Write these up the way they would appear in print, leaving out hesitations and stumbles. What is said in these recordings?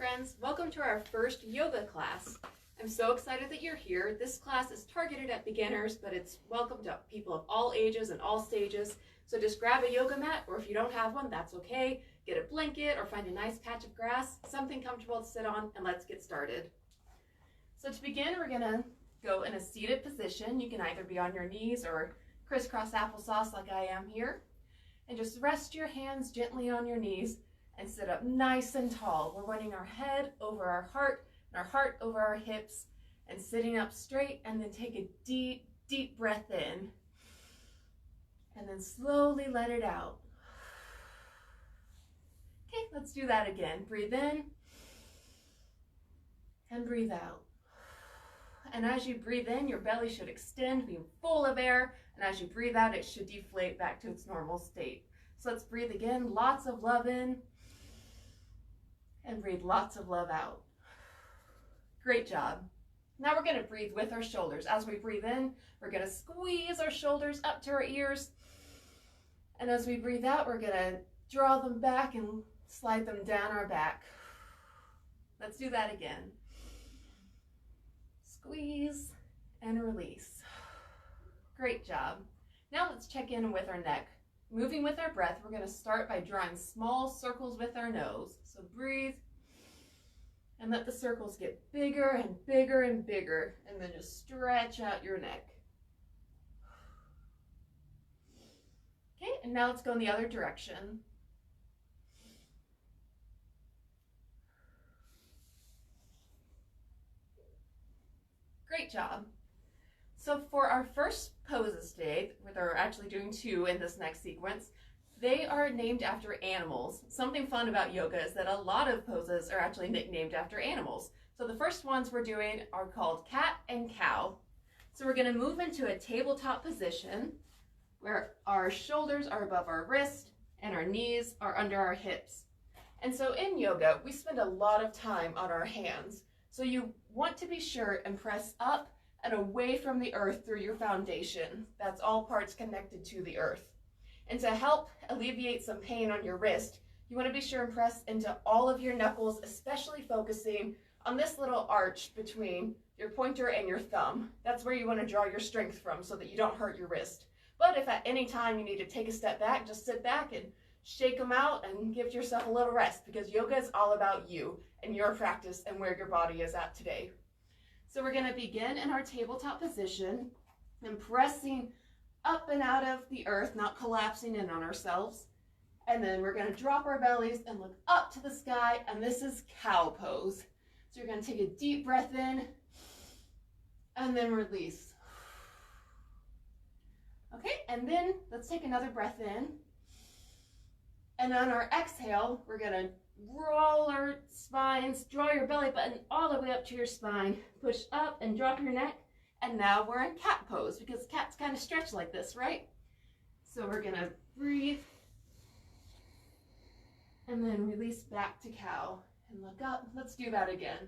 friends, welcome to our first yoga class. I'm so excited that you're here. This class is targeted at beginners, but it's welcome to people of all ages and all stages. So just grab a yoga mat, or if you don't have one, that's okay. Get a blanket or find a nice patch of grass, something comfortable to sit on, and let's get started. So to begin, we're gonna go in a seated position. You can either be on your knees or crisscross applesauce like I am here. And just rest your hands gently on your knees and sit up nice and tall. We're running our head over our heart and our heart over our hips and sitting up straight, and then take a deep, deep breath in and then slowly let it out. Okay, let's do that again. Breathe in and breathe out. And as you breathe in, your belly should extend, being full of air, and as you breathe out, it should deflate back to its normal state. So let's breathe again, lots of love in, and breathe lots of love out. Great job. Now we're gonna breathe with our shoulders. As we breathe in, we're gonna squeeze our shoulders up to our ears. And as we breathe out, we're gonna draw them back and slide them down our back. Let's do that again. Squeeze and release. Great job. Now let's check in with our neck. Moving with our breath, we're going to start by drawing small circles with our nose. So breathe and let the circles get bigger and bigger and bigger, and then just stretch out your neck. Okay, and now let's go in the other direction. Great job. So for our first poses today, we're actually doing two in this next sequence, they are named after animals. Something fun about yoga is that a lot of poses are actually nicknamed after animals. So the first ones we're doing are called cat and cow. So we're going to move into a tabletop position where our shoulders are above our wrist and our knees are under our hips. And so in yoga, we spend a lot of time on our hands. So you want to be sure and press up and away from the earth through your foundation. That's all parts connected to the earth. And to help alleviate some pain on your wrist, you want to be sure and press into all of your knuckles, especially focusing on this little arch between your pointer and your thumb. That's where you want to draw your strength from so that you don't hurt your wrist. But if at any time you need to take a step back, just sit back and shake them out and give yourself a little rest, because yoga is all about you and your practice and where your body is at today. So we're going to begin in our tabletop position and pressing up and out of the earth, not collapsing in on ourselves. And then we're going to drop our bellies and look up to the sky, and this is cow pose. So you're going to take a deep breath in and then release. Okay, and then let's take another breath in. And on our exhale, we're going to roll our spines, draw your belly button all the way up to your spine, push up and drop your neck, and now we're in cat pose, because cats kind of stretch like this, right? So we're gonna breathe and then release back to cow and look up. Let's do that again.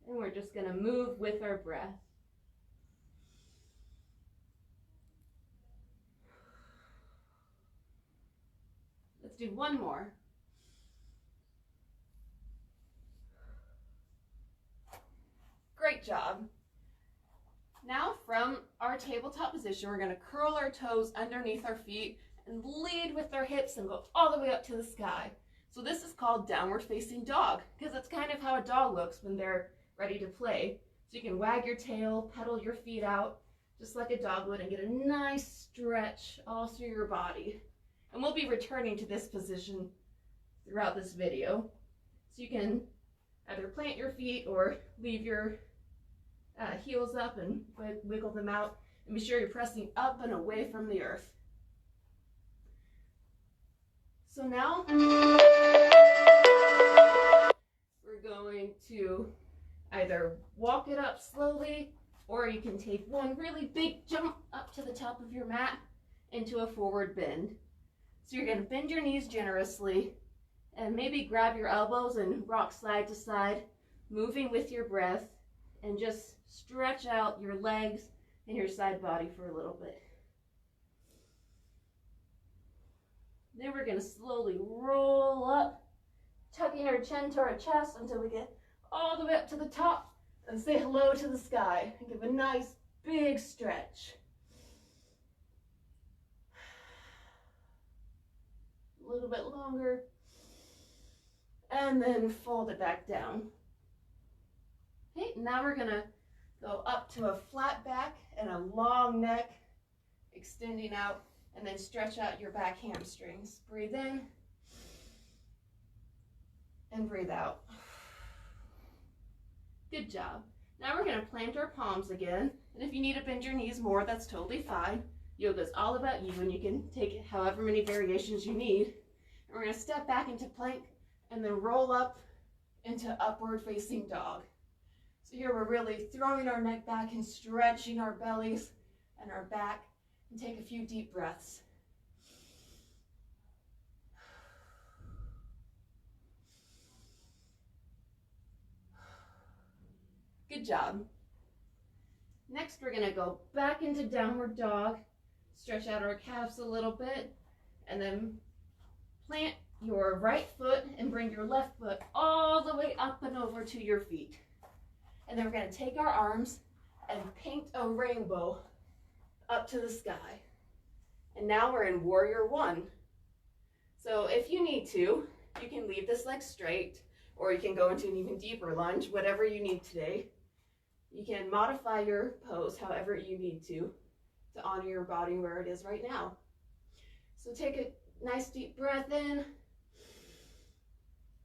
And we're just gonna move with our breath. Let's do one more. Great job. Now from our tabletop position, we're going to curl our toes underneath our feet and lead with our hips and go all the way up to the sky. So this is called downward facing dog, because it's kind of how a dog looks when they're ready to play. So you can wag your tail, pedal your feet out, just like a dog would, and get a nice stretch all through your body. And we'll be returning to this position throughout this video. So you can either plant your feet or leave your heels up and wiggle them out. And be sure you're pressing up and away from the earth. So now we're going to either walk it up slowly, or you can take one really big jump up to the top of your mat into a forward bend. So you're going to bend your knees generously and maybe grab your elbows and rock side to side, moving with your breath, and just stretch out your legs and your side body for a little bit. Then we're gonna slowly roll up, tucking our chin to our chest until we get all the way up to the top and say hello to the sky and give a nice big stretch. A little bit longer, and then fold it back down. Okay, now we're gonna go up to a flat back and a long neck, extending out, and then stretch out your back hamstrings. Breathe in and breathe out. Good job. Now we're gonna plant our palms again, and if you need to bend your knees more, that's totally fine. Yoga's all about you, and you can take however many variations you need. And we're gonna step back into plank and then roll up into upward facing dog. So here we're really throwing our neck back and stretching our bellies and our back, and take a few deep breaths. Good job. Next, we're gonna go back into downward dog, stretch out our calves a little bit, and then plant your right foot and bring your left foot all the way up and over to your feet. And then we're gonna take our arms and paint a rainbow up to the sky. And now we're in Warrior One. So if you need to, you can leave this leg straight, or you can go into an even deeper lunge, whatever you need today. You can modify your pose however you need to honor your body where it is right now. So take a nice deep breath in.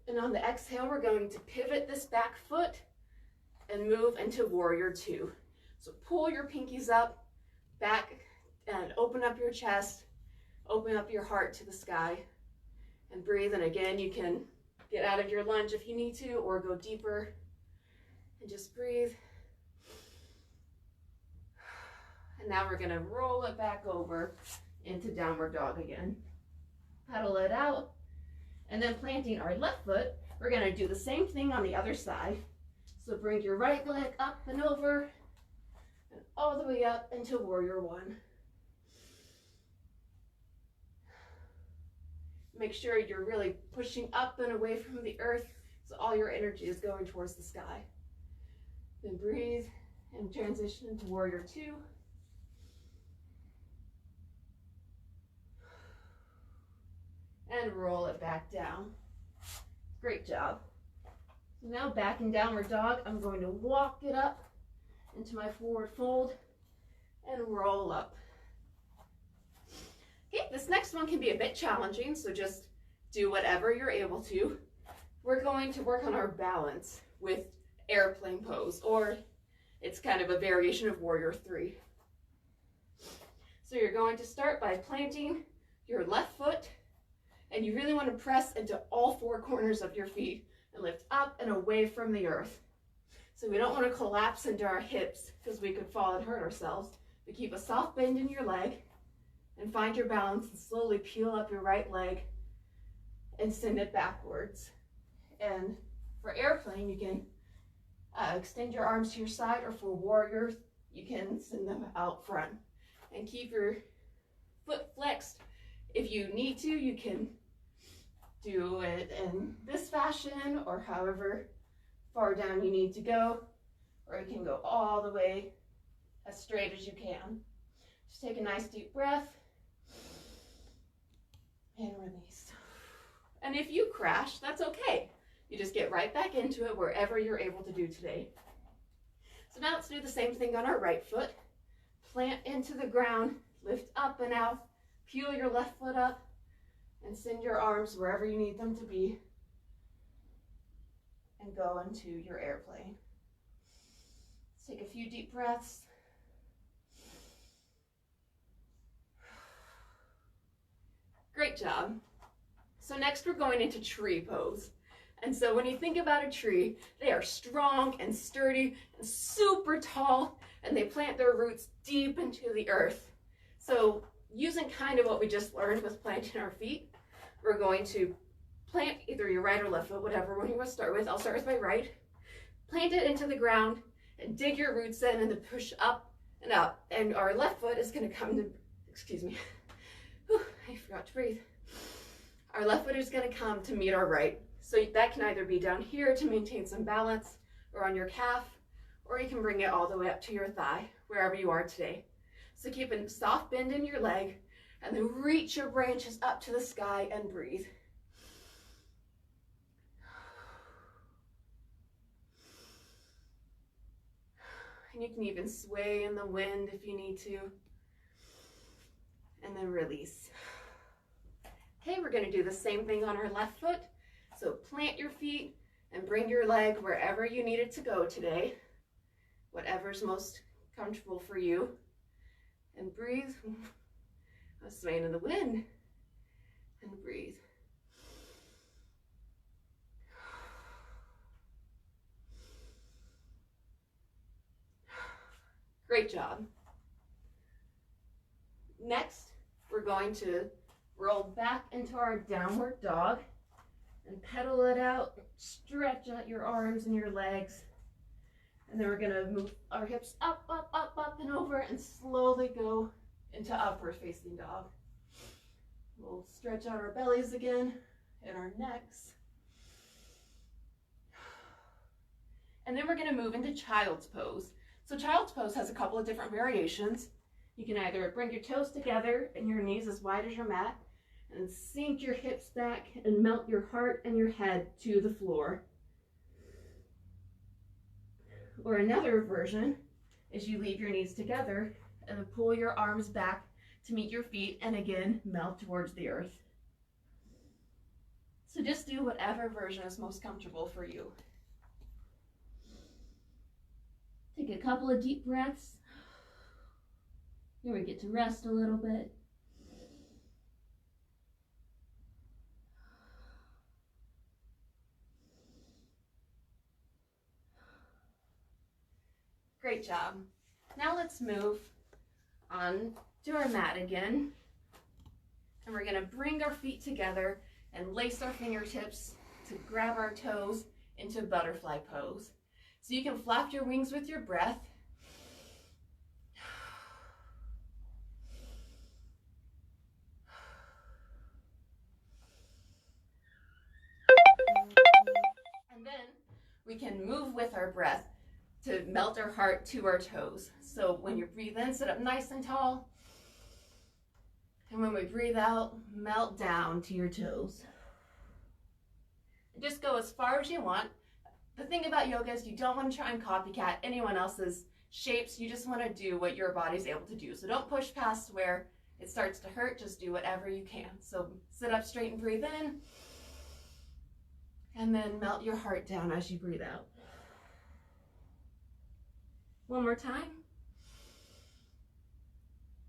And on the exhale, we're going to pivot this back foot and move into Warrior Two. So pull your pinkies up, back, and open up your chest, open up your heart to the sky, and breathe. And again, you can get out of your lunge if you need to, or go deeper, and just breathe. And now we're gonna roll it back over into downward dog again. Pedal it out, and then planting our left foot, we're gonna do the same thing on the other side. So bring your right leg up and over, and all the way up into Warrior One. Make sure you're really pushing up and away from the earth, so all your energy is going towards the sky. Then breathe and transition into Warrior Two. And roll it back down. Great job. So now back in downward dog, I'm going to walk it up into my forward fold and roll up. Okay, this next one can be a bit challenging, so just do whatever you're able to. We're going to work on our balance with airplane pose, or it's kind of a variation of Warrior Three. So you're going to start by planting your left foot, and you really want to press into all four corners of your feet and lift up and away from the earth. So we don't want to collapse into our hips because we could fall and hurt ourselves, but keep a soft bend in your leg and find your balance and slowly peel up your right leg and send it backwards. And for airplane, you can extend your arms to your side, or for warrior, you can send them out front. And keep your foot flexed. If you need to, you can do it in this fashion or however far down you need to go, or you can go all the way as straight as you can. Just take a nice deep breath and release. And if you crash, that's okay. You just get right back into it wherever you're able to do today. So now let's do the same thing on our right foot. Plant into the ground, lift up and out, peel your left foot up, and send your arms wherever you need them to be, and go into your airplane. Let's take a few deep breaths. Great job. So next we're going into tree pose. And so when you think about a tree, they are strong and sturdy and super tall, and they plant their roots deep into the earth. So using kind of what we just learned with planting our feet, we're going to plant either your right or left foot, whatever one you want to start with. I'll start with my right. Plant it into the ground and dig your roots in and then push up and up. And our left foot is going to come to, excuse me, whew, I forgot to breathe. Our left foot is going to come to meet our right. So that can either be down here to maintain some balance, or on your calf, or you can bring it all the way up to your thigh, wherever you are today. So keep a soft bend in your leg, and then reach your branches up to the sky and breathe. And you can even sway in the wind if you need to. And then release. Okay, we're going to do the same thing on our left foot. So plant your feet and bring your leg wherever you need it to go today. Whatever's most comfortable for you. And breathe. I'm swaying in the wind. And breathe. Great job. Next, we're going to roll back into our downward dog and pedal it out, stretch out your arms and your legs. And then we're gonna move our hips up, up, up, up and over and slowly go into upward facing dog. We'll stretch out our bellies again and our necks. And then we're gonna move into child's pose. So child's pose has a couple of different variations. You can either bring your toes together and your knees as wide as your mat and sink your hips back and melt your heart and your head to the floor. Or another version is you leave your knees together and then pull your arms back to meet your feet and again melt towards the earth. So just do whatever version is most comfortable for you. Take a couple of deep breaths. Here we get to rest a little bit. Great job. Now let's move on to our mat again. And we're going to bring our feet together and lace our fingertips to grab our toes into butterfly pose. So you can flap your wings with your breath. And then we can move with our breath to melt our heart to our toes. So when you breathe in, sit up nice and tall. And when we breathe out, melt down to your toes. Just go as far as you want. The thing about yoga is you don't want to try and copycat anyone else's shapes. You just want to do what your body's able to do. So don't push past where it starts to hurt. Just do whatever you can. So sit up straight and breathe in. And then melt your heart down as you breathe out. One more time.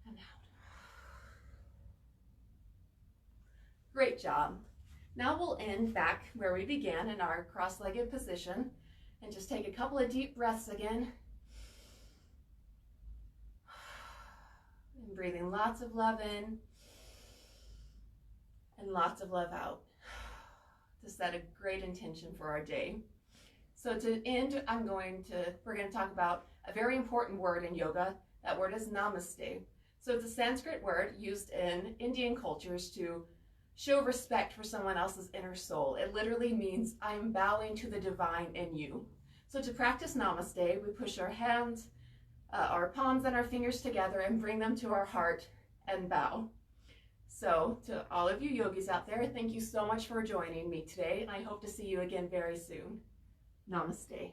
And out. Great job. Now we'll end back where we began in our cross-legged position and just take a couple of deep breaths again. And breathing lots of love in and lots of love out to set a great intention for our day. So to end, we're going to talk about a very important word in yoga. That word is namaste. So it's a Sanskrit word used in Indian cultures to show respect for someone else's inner soul. It literally means I'm bowing to the divine in you. So to practice namaste, we push our hands, our palms and our fingers together and bring them to our heart and bow. So to all of you yogis out there, thank you so much for joining me today, and I hope to see you again very soon. Namaste.